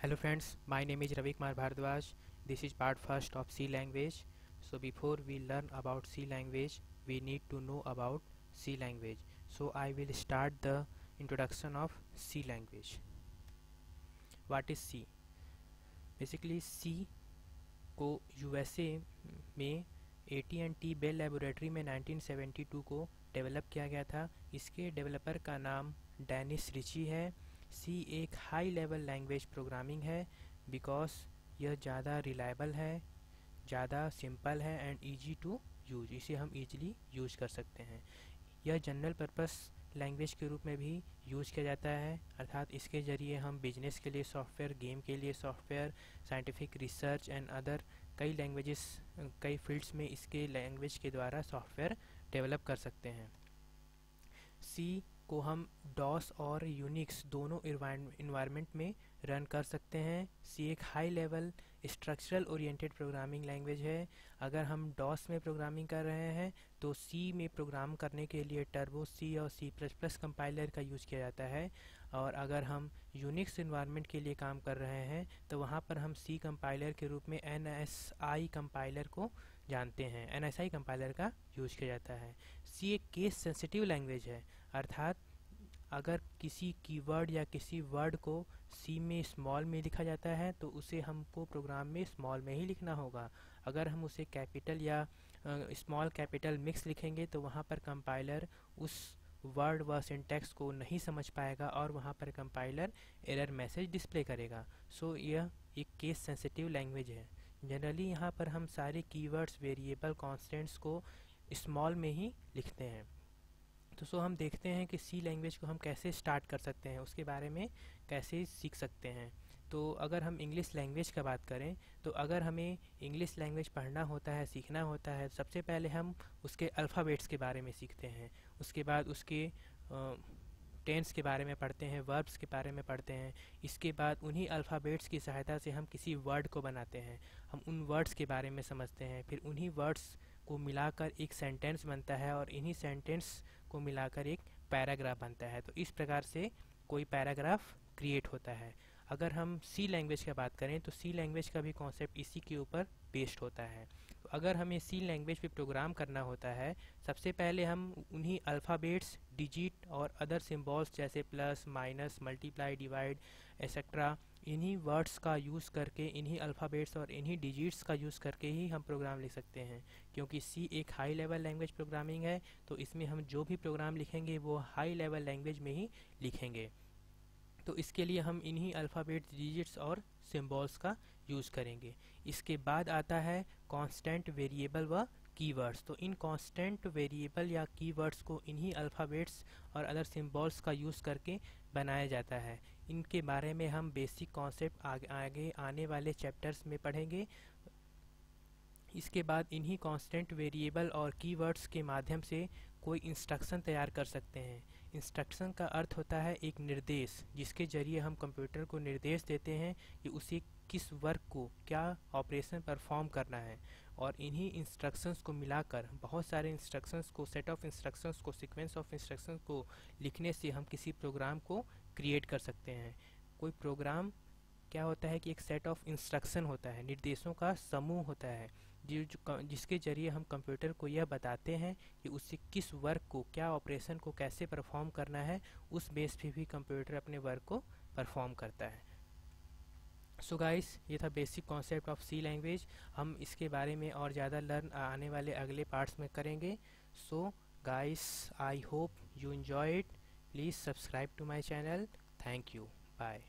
Hello friends, my name is Ravi Kumar Bhardwaj. This is part first of C language. So before we learn about C language, we need to know about C language. So I will start the introduction of C language. What is C? Basically C को USA में AT&T bell laboratory में 1972 को develop किया गया था। इसके developer का नाम डेनिस रिची है। सी एक हाई लेवल लैंग्वेज प्रोग्रामिंग है बिकॉज यह ज़्यादा रिलायबल है, ज़्यादा सिंपल है एंड ईजी टू यूज। इसे हम ईजिली यूज कर सकते हैं। यह जनरल पर्पस लैंग्वेज के रूप में भी यूज किया जाता है, अर्थात इसके ज़रिए हम बिजनेस के लिए सॉफ्टवेयर, गेम के लिए software, scientific research and other कई लैंग्वेजेस, कई फील्ड्स में इसके लैंग्वेज के द्वारा सॉफ्टवेयर डेवलप कर सकते हैं। सी को हम डॉस और यूनिक्स दोनों इन्वायरमेंट में रन कर सकते हैं। सी एक high level structural oriented programming language है। अगर हम डॉस में प्रोग्रामिंग कर रहे हैं तो सी में प्रोग्राम करने के लिए टर्बो सी और C++ कंपाइलर का यूज़ किया जाता है, और अगर हम यूनिक्स इन्वायरमेंट के लिए काम कर रहे हैं तो वहाँ पर हम सी कंपाइलर के रूप में NSI कंपाइलर को जानते हैं। NSI कंपाइलर का यूज किया जाता है। सी एक केस सेंसिटिव लैंग्वेज है, अर्थात अगर किसी कीवर्ड या किसी वर्ड को सी में स्मॉल में लिखा जाता है तो उसे हमको प्रोग्राम में स्मॉल में ही लिखना होगा। अगर हम उसे कैपिटल या स्मॉल कैपिटल मिक्स लिखेंगे तो वहाँ पर कंपाइलर उस वर्ड व सिंटैक्स को नहीं समझ पाएगा और वहाँ पर कंपाइलर एरर मैसेज डिस्प्ले करेगा। सो यह एक केस सेंसिटिव लैंग्वेज है। जनरली यहाँ पर हम सारे कीवर्ड्स, वेरिएबल, कॉन्स्टेंट्स को स्मॉल में ही लिखते हैं। तो हम देखते हैं कि सी लैंग्वेज को हम कैसे स्टार्ट कर सकते हैं, उसके बारे में कैसे सीख सकते हैं। तो अगर हम इंग्लिश लैंग्वेज का बात करें तो अगर हमें इंग्लिश लैंग्वेज पढ़ना होता है, सीखना होता है, सबसे पहले हम उसके अल्फ़ाबेट्स के बारे में सीखते हैं। उसके बाद उसके टेंस के बारे में पढ़ते हैं, वर्ब्स के बारे में पढ़ते हैं। इसके बाद उन्हीं अल्फ़ाबेट्स की सहायता से हम किसी वर्ड को बनाते हैं, हम उन वर्ड्स के बारे में समझते हैं। फिर उन्हीं वर्ड्स को मिलाकर एक सेंटेंस बनता है और इन्हीं सेंटेंस को मिलाकर एक पैराग्राफ बनता है। तो इस प्रकार से कोई पैराग्राफ क्रिएट होता है। अगर हम सी लैंग्वेज की बात करें तो सी लैंग्वेज का भी कॉन्सेप्ट इसी के ऊपर बेस्ड होता है। तो अगर हमें सी लैंग्वेज पे प्रोग्राम करना होता है, सबसे पहले हम उन्हीं अल्फ़ाबेट्स, डिजिट और अदर सिंबल्स जैसे plus, minus, multiply, divide etcetera, इन्हीं वर्ड्स का यूज़ करके, इन्हीं अल्फ़ाबेट्स और इन्हीं डिजिट्स का यूज़ करके ही हम प्रोग्राम लिख सकते हैं। क्योंकि सी एक हाई लेवल लैंग्वेज प्रोग्रामिंग है तो इसमें हम जो भी प्रोग्राम लिखेंगे वो हाई लेवल लैंग्वेज में ही लिखेंगे। तो इसके लिए हम इन्हीं अल्फ़ाबेट्स, डिजिट्स और सिंबल्स का यूज़ करेंगे। इसके बाद आता है कांस्टेंट, वेरिएबल व कीवर्ड्स। तो इन कांस्टेंट, वेरिएबल या कीवर्ड्स को इन्हीं अल्फ़ाबेट्स और अदर सिंबल्स का यूज़ करके बनाया जाता है। इनके बारे में हम बेसिक कॉन्सेप्ट आगे आने वाले चैप्टर्स में पढ़ेंगे। इसके बाद इन्हीं कांस्टेंट, वेरिएबल और कीवर्ड्स के माध्यम से कोई इंस्ट्रक्शन तैयार कर सकते हैं। इंस्ट्रक्शन का अर्थ होता है एक निर्देश, जिसके जरिए हम कंप्यूटर को निर्देश देते हैं कि उसे किस वर्क को क्या ऑपरेशन परफॉर्म करना है। और इन्हीं इंस्ट्रक्शंस को मिलाकर बहुत सारे इंस्ट्रक्शंस को, सेट ऑफ इंस्ट्रक्शंस को, सीक्वेंस ऑफ इंस्ट्रक्शंस को लिखने से हम किसी प्रोग्राम को क्रिएट कर सकते हैं। कोई प्रोग्राम क्या होता है कि एक सेट ऑफ इंस्ट्रक्शन होता है, निर्देशों का समूह होता है जिसके जरिए हम कंप्यूटर को यह बताते हैं कि उससे किस वर्क को, क्या ऑपरेशन को कैसे परफॉर्म करना है। उस बेस पे भी कंप्यूटर अपने वर्क को परफॉर्म करता है। सो गाइस, ये था basic concept of C language. हम इसके बारे में और ज़्यादा लर्न आने वाले अगले पार्ट्स में करेंगे। So guys, I hope you enjoy it. Please subscribe to my channel. Thank you. Bye.